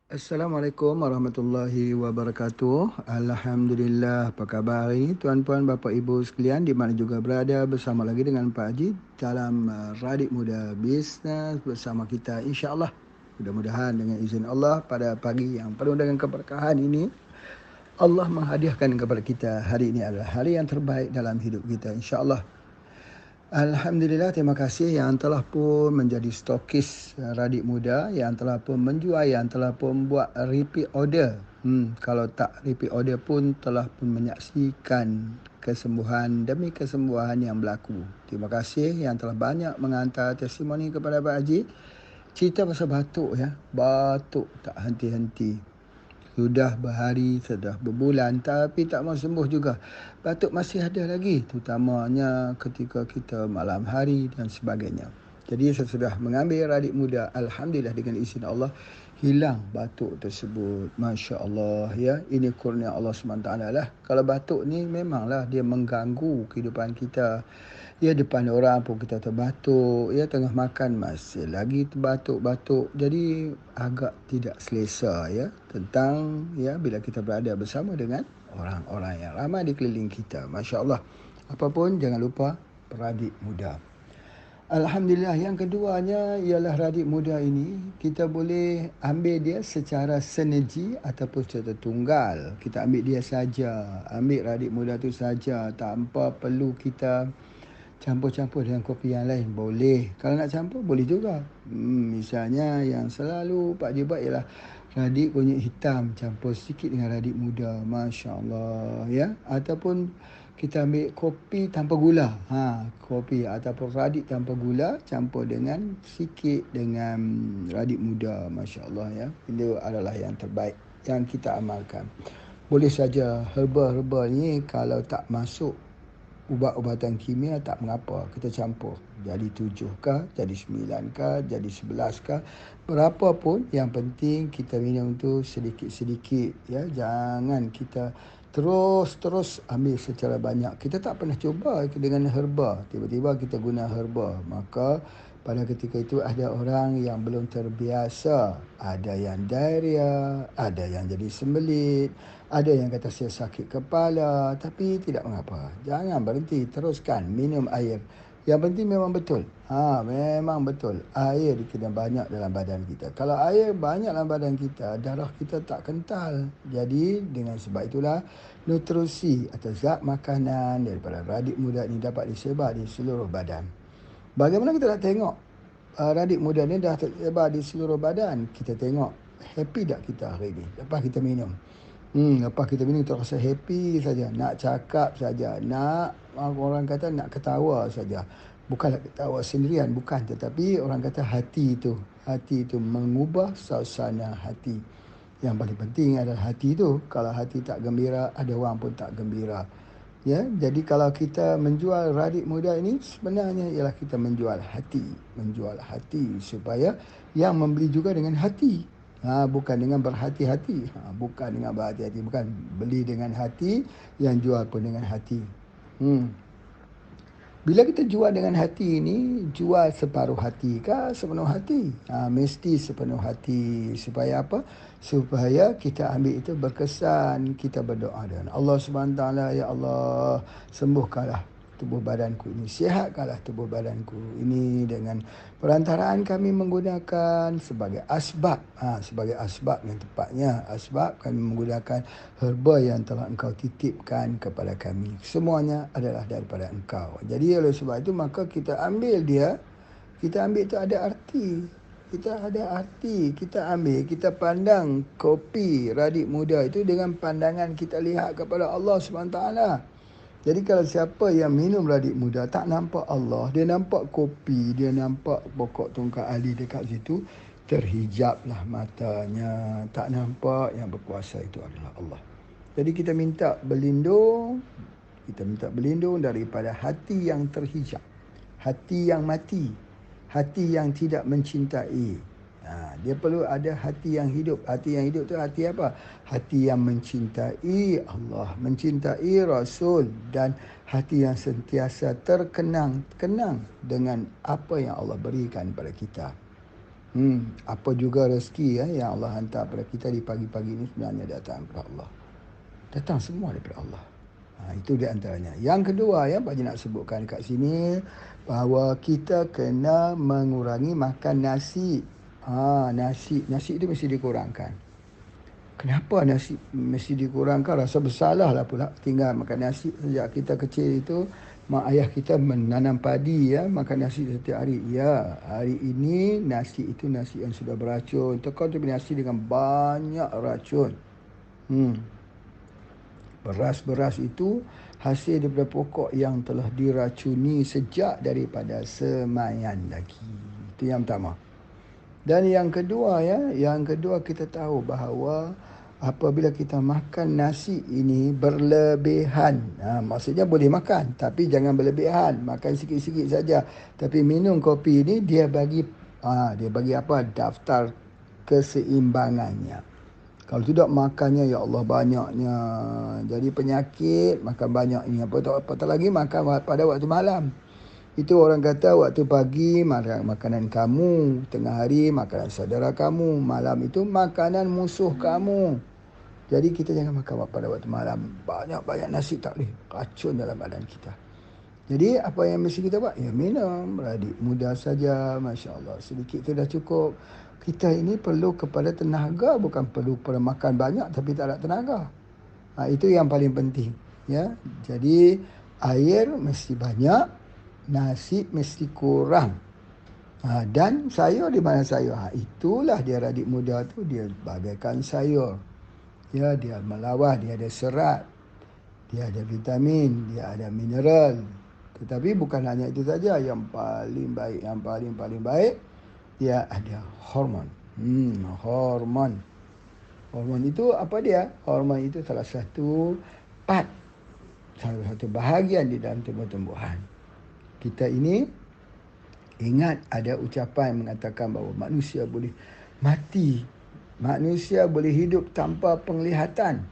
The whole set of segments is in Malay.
Assalamualaikum warahmatullahi wabarakatuh. Alhamdulillah, apa khabar hari ini tuan-puan, bapa, ibu sekalian di mana juga berada, bersama lagi dengan Pak Haji dalam Radik Muda Bisnes bersama kita, insya-Allah. Mudah-mudahan dengan izin Allah pada pagi yang penuh dengan keberkahan ini, Allah menghadiahkan kepada kita hari ini adalah hari yang terbaik dalam hidup kita, insya-Allah. Alhamdulillah, terima kasih yang telah pun menjadi stokis Radik Muda, yang telah pun menjual, yang telah pun buat repeat order. Kalau tak repeat order pun telah pun menyaksikan kesembuhan demi kesembuhan yang berlaku. Terima kasih yang telah banyak menghantar testimoni kepada Pak Haji. Cerita pasal batuk ya, batuk tak henti-henti. Sudah berhari, sudah berbulan tapi tak mau sembuh juga. Batuk masih ada lagi, terutamanya ketika kita malam hari dan sebagainya. Jadi saya sudah mengambil Radik Muda, Alhamdulillah dengan izin Allah, hilang batuk tersebut. Masya Allah ya, ini kurnia Allah SWT lah. Kalau batuk ni memanglah dia mengganggu kehidupan kita. Ya, depan orang pun kita terbatuk, ya tengah makan masih lagi terbatuk-batuk. Jadi agak tidak selesa ya tentang ya bila kita berada bersama dengan orang-orang yang ramai di keliling kita. Masya-Allah. Apapun jangan lupa Radik Muda. Alhamdulillah, yang keduanya ialah Radik Muda ini kita boleh ambil dia secara sinergi ataupun secara tunggal. Kita ambil dia saja, ambil Radik Muda tu saja tanpa perlu kita campur-campur dengan kopi yang lain. Boleh. Kalau nak campur, boleh juga. Misalnya yang selalu Pak Haji buat ialah radik kunyit hitam campur sikit dengan radik muda. Masya Allah ya. Ataupun kita ambil kopi tanpa gula. Kopi ataupun radik tanpa gula campur dengan sikit dengan radik muda. Masya Allah ya. Itu adalah yang terbaik yang kita amalkan. Boleh saja herba-herba ni kalau tak masuk ubat-ubatan kimia tak mengapa, kita campur. Jadi 7 kah, jadi 9 kah, jadi 11 kah, berapa pun yang penting kita minum tu sedikit-sedikit ya. Jangan kita terus ambil secara banyak. Kita tak pernah cuba dengan herba, tiba-tiba kita guna herba, maka pada ketika itu ada orang yang belum terbiasa, ada yang diarrhea, ada yang jadi sembelit, ada yang kata saya sakit kepala, tapi tidak mengapa. Jangan berhenti, teruskan minum air. Yang penting memang betul. Memang betul. Air kena banyak dalam badan kita. Kalau air banyak dalam badan kita, darah kita tak kental. Jadi dengan sebab itulah nutrisi atau zat makanan daripada Radik Muda ini dapat disebar di seluruh badan. Bagaimana kita nak tengok Radik Muda ni dah tersebar di seluruh badan? Kita tengok happy tak kita hari ni lepas kita minum. Lepas kita minum kita rasa happy saja, nak cakap saja, nak orang kata nak ketawa saja. Bukanlah ketawa sendirian, bukan, tetapi orang kata hati itu mengubah suasana hati. Yang paling penting adalah hati itu. Kalau hati tak gembira, ada orang pun tak gembira. Ya, jadi kalau kita menjual Radik Muda ini sebenarnya ialah kita menjual hati supaya yang membeli juga dengan hati. Bukan dengan berhati-hati. Bukan dengan berhati-hati, bukan beli dengan hati, yang jual pun dengan hati. Bila kita jual dengan hati ini, jual separuh hati kah sepenuh hati? Mesti sepenuh hati. Supaya apa? Supaya kita ambil itu berkesan, kita berdoa dengan Allah SWT. Ya Allah, sembuhkanlah tubuh badanku ini, sihatkanlah tubuh badanku ini dengan perantaraan kami menggunakan sebagai asbab. Sebagai asbab yang tepatnya, asbab kami menggunakan herba yang telah engkau titipkan kepada kami. Semuanya adalah daripada engkau. Jadi oleh sebab itu maka kita ambil dia, kita ambil itu ada arti. Kita ambil, kita pandang kopi Radik Muda itu dengan pandangan kita lihat kepada Allah SWT. Jadi kalau siapa yang minum Radik Muda tak nampak Allah, dia nampak kopi, dia nampak pokok tungkak ali dekat situ, terhijablah matanya, tak nampak yang berkuasa itu adalah Allah. Jadi kita minta berlindung daripada hati yang terhijab, hati yang mati, hati yang tidak mencintai. Dia perlu ada hati yang hidup. Hati yang hidup tu hati apa? Hati yang mencintai Allah, mencintai Rasul, dan hati yang sentiasa kenang dengan apa yang Allah berikan kepada kita. Apa juga rezeki yang Allah hantar pada kita di pagi-pagi ini sebenarnya datang daripada Allah. Datang semua daripada Allah. Itu di antaranya. Yang kedua Pak Haji nak sebutkan dekat sini, bahawa kita kena mengurangi makan nasi. Nasi itu mesti dikurangkan. Kenapa nasi mesti dikurangkan? Rasa bersalah lah pula tinggal makan nasi. Sejak kita kecil itu, mak ayah kita menanam padi makan nasi setiap hari. Ya, hari ini nasi itu nasi yang sudah beracun. Tekau tu nasi dengan banyak racun. Beras-beras itu hasil daripada pokok yang telah diracuni sejak daripada semayan lagi. Itu yang pertama. Dan yang kedua kita tahu bahawa apabila kita makan nasi ini berlebihan, maksudnya boleh makan tapi jangan berlebihan, makan sikit-sikit saja. Tapi minum kopi ini dia bagi apa? Daftar keseimbangannya. Kalau tidak makannya ya Allah banyaknya, jadi penyakit. Makan banyak ini apatah lagi makan pada waktu malam. Itu orang kata waktu pagi makanan kamu, tengah hari makanan saudara kamu, malam itu makanan musuh kamu. Jadi kita jangan makan pada waktu malam. Banyak-banyak nasi tak boleh, racun dalam badan kita. Jadi apa yang mesti kita buat? Ya minum, radik muda saja, Masya Allah. Sedikit itu dah cukup. Kita ini perlu kepada tenaga, bukan perlu pada makan banyak tapi tak ada tenaga. Itu yang paling penting. Ya, jadi air mesti banyak, nasi mesti kurang. Dan sayur di mana sayur? Itulah dia radik muda tu, dia bagaikan sayur. Ya, dia melawah, dia ada serat, dia ada vitamin, dia ada mineral. Tetapi bukan hanya itu saja, yang paling baik, yang paling baik, dia ada hormon. Hormon itu apa dia? Hormon itu salah satu bahagian di dalam tumbuh-tumbuhan. Kita ini ingat ada ucapan mengatakan bahawa manusia boleh mati, manusia boleh hidup tanpa penglihatan,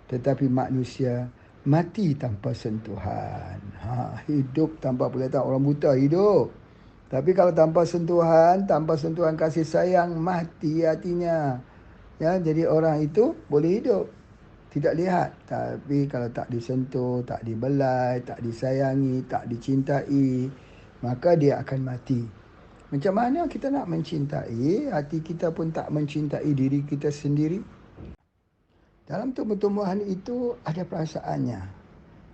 tetapi manusia mati tanpa sentuhan. Hidup tanpa penglihatan, orang buta hidup. Tapi kalau tanpa sentuhan kasih sayang, mati hatinya. Ya, jadi orang itu boleh hidup, tidak lihat. Tapi kalau tak disentuh, tak dibelai, tak disayangi, tak dicintai, maka dia akan mati. Macam mana kita nak mencintai, hati kita pun tak mencintai diri kita sendiri? Dalam tumbuh-tumbuhan itu ada perasaannya.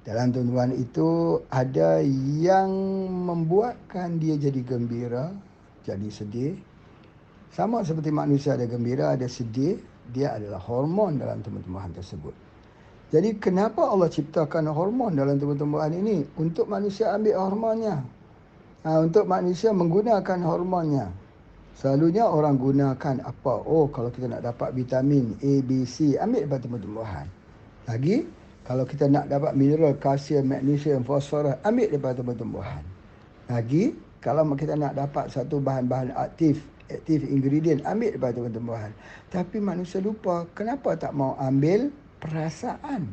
Dalam tumbuhan itu ada yang membuatkan dia jadi gembira, jadi sedih. Sama seperti manusia ada gembira, ada sedih. Dia adalah hormon dalam tumbuh-tumbuhan tersebut. Jadi kenapa Allah ciptakan hormon dalam tumbuh-tumbuhan ini? Untuk manusia ambil hormonnya. Untuk manusia menggunakan hormonnya. Selalunya orang gunakan apa? Kalau kita nak dapat vitamin A, B, C, ambil daripada tumbuh-tumbuhan. Lagi, kalau kita nak dapat mineral, kalsium, magnesium, fosforus, ambil daripada tumbuh-tumbuhan. Lagi, kalau kita nak dapat satu bahan-bahan aktif ingredient, ambil daripada tumbuh-tumbuhan. Tapi manusia lupa, kenapa tak mau ambil perasaan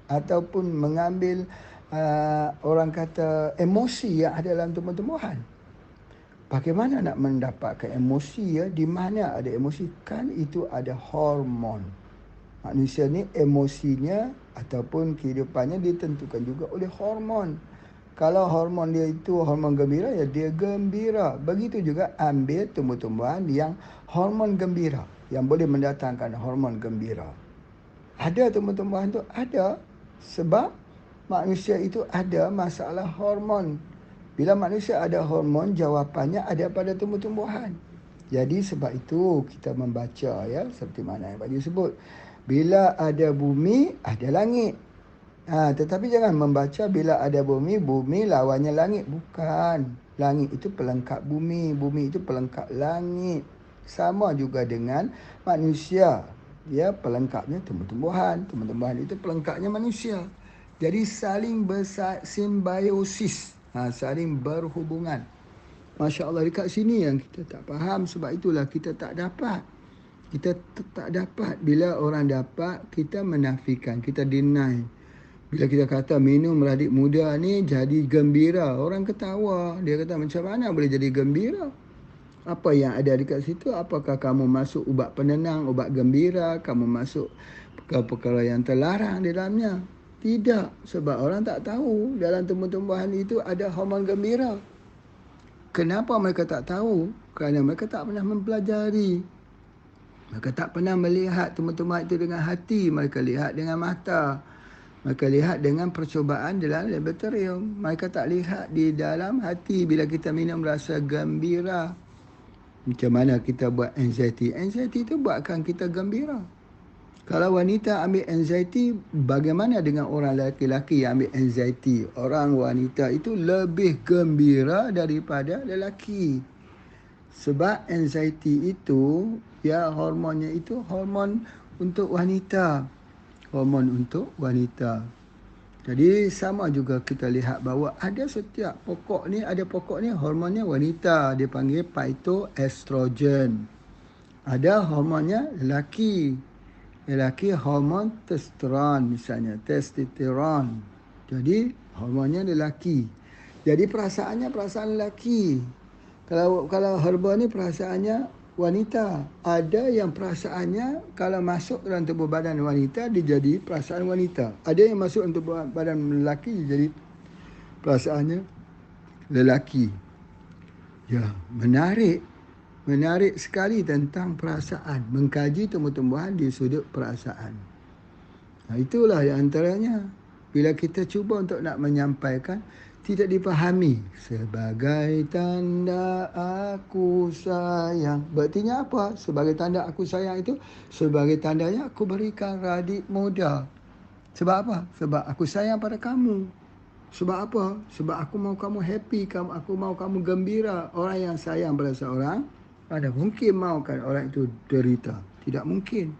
ataupun mengambil orang kata emosi yang ada dalam tumbuh-tumbuhan. Bagaimana nak mendapatkan emosi di mana ada emosi? Kan itu ada hormon. Manusia ni emosinya ataupun kehidupannya ditentukan juga oleh hormon. Kalau hormon dia itu hormon gembira, ya dia gembira. Begitu juga ambil tumbuh-tumbuhan yang hormon gembira, yang boleh mendatangkan hormon gembira. Ada tumbuh-tumbuhan tu ada sebab manusia itu ada masalah hormon. Bila manusia ada hormon, jawapannya ada pada tumbuh-tumbuhan. Jadi sebab itu kita membaca seperti mana yang Pak Haji sebut. Bila ada bumi, ada langit. Tetapi jangan membaca bila ada bumi, bumi lawannya langit. Bukan. Langit itu pelengkap bumi, bumi itu pelengkap langit. Sama juga dengan manusia. Ya, pelengkapnya tumbuh-tumbuhan. Tumbuh-tumbuhan itu pelengkapnya manusia. Jadi saling bersimbiosis, saling berhubungan. Masya Allah, dekat sini yang kita tak faham. Sebab itulah kita tak dapat. Kita tak dapat. Bila orang dapat, kita menafikan, kita deny. Bila kita kata minum radik muda ni jadi gembira, orang ketawa. Dia kata macam mana boleh jadi gembira? Apa yang ada dekat situ? Apakah kamu masuk ubat penenang, ubat gembira, kamu masuk perkara-perkara yang terlarang di dalamnya? Tidak, sebab orang tak tahu dalam tumbuh-tumbuhan itu ada hormon gembira. Kenapa mereka tak tahu? Kerana mereka tak pernah mempelajari. Mereka tak pernah melihat tumbuh-tumbuhan itu dengan hati. Mereka lihat dengan mata. Mereka lihat dengan percubaan dalam laboratorium. Mereka tak lihat di dalam hati bila kita minum rasa gembira. Macam mana kita buat anxiety? Anxiety itu buatkan kita gembira. Kalau wanita ambil anxiety, bagaimana dengan orang lelaki yang ambil anxiety? Orang wanita itu lebih gembira daripada lelaki. Sebab anxiety itu, ya hormonnya itu hormon untuk wanita. Hormon untuk wanita. Jadi sama juga kita lihat bahawa ada setiap pokok ni, ada pokok ni hormonnya wanita. Dia panggil phytoestrogen. Ada hormonnya lelaki. Lelaki hormon testosteron misalnya, testosteron. Jadi hormonnya lelaki. Jadi perasaannya perasaan lelaki. Kalau herba ni perasaannya wanita. Ada yang perasaannya kalau masuk dalam tubuh badan wanita dia jadi perasaan wanita. Ada yang masuk dalam tubuh badan lelaki dia jadi perasaannya lelaki. Ya, menarik. Menarik sekali tentang perasaan. Mengkaji tumbuh-tumbuhan di sudut perasaan. Nah, itulah yang antaranya. Bila kita cuba untuk nak menyampaikan, tidak dipahami. Sebagai tanda aku sayang. Berartinya apa? Sebagai tanda aku sayang itu, sebagai tandanya aku berikan radik muda. Sebab apa? Sebab aku sayang pada kamu. Sebab apa? Sebab aku mau kamu happy, aku mau kamu gembira. Orang yang sayang pada seorang, ada mungkin mahukan orang itu derita. Tidak mungkin.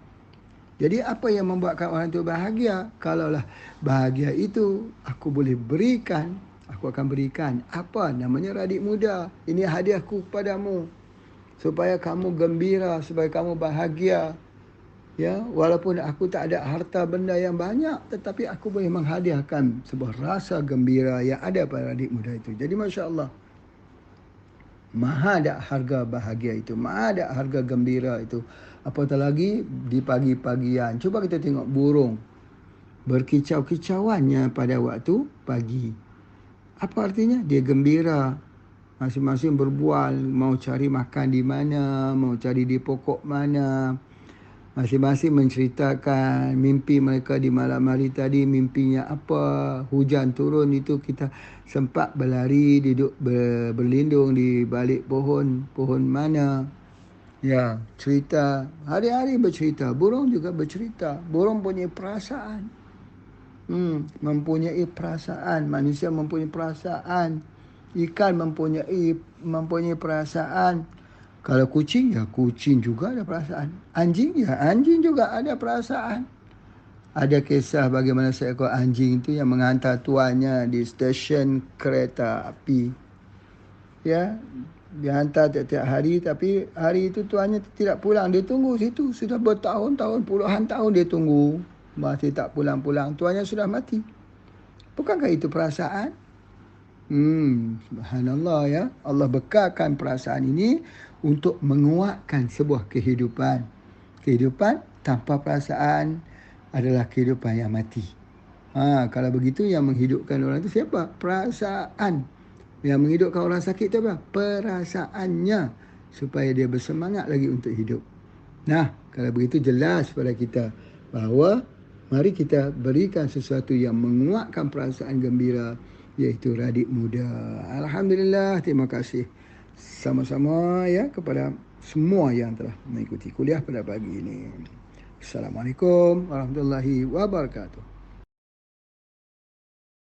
Jadi apa yang membuatkan orang itu bahagia? Kalaulah bahagia itu aku boleh berikan, aku akan berikan. Apa namanya radik muda? Ini hadiahku kepadamu. Supaya kamu gembira, supaya kamu bahagia. Ya, walaupun aku tak ada harta benda yang banyak, tetapi aku boleh menghadiahkan sebuah rasa gembira yang ada pada radik muda itu. Jadi Masya Allah. Maha ada harga bahagia itu. Maha ada harga gembira itu. Apatah lagi di pagi-pagian. Cuba kita tengok burung. Berkicau-kicauannya pada waktu pagi. Apa artinya? Dia gembira. Masing-masing berbual. Mau cari makan di mana. Mau cari di pokok mana. Masing-masing menceritakan mimpi mereka di malam hari tadi. Mimpinya apa. Hujan turun itu kita sempat berlari, duduk berlindung di balik pohon. Pohon mana. Ya, cerita. Hari-hari bercerita. Burung juga bercerita. Burung punya perasaan. Mempunyai perasaan. Manusia mempunyai perasaan. Ikan mempunyai perasaan. Kalau kucing, ya kucing juga ada perasaan. Anjing, ya anjing juga ada perasaan. Ada kisah bagaimana seekor anjing itu yang menghantar tuannya di stesen kereta api. Ya, dia hantar tiap-tiap hari, tapi hari itu tuannya tidak pulang. Dia tunggu situ. Sudah bertahun-tahun, puluhan tahun dia tunggu. Masih tak pulang-pulang. Tuannya sudah mati. Bukankah itu perasaan? Subhanallah ya. Allah bekalkan perasaan ini untuk menguatkan sebuah kehidupan. Kehidupan tanpa perasaan adalah kehidupan yang mati. Kalau begitu yang menghidupkan orang itu siapa? Perasaan. Yang menghidupkan orang sakit itu apa? Perasaannya. Supaya dia bersemangat lagi untuk hidup. Nah, kalau begitu jelas pada kita bahawa mari kita berikan sesuatu yang menguatkan perasaan gembira, iaitu radik muda. Alhamdulillah, terima kasih sama-sama ya kepada semua yang telah mengikuti kuliah pada pagi ini. Assalamualaikum warahmatullahi wabarakatuh.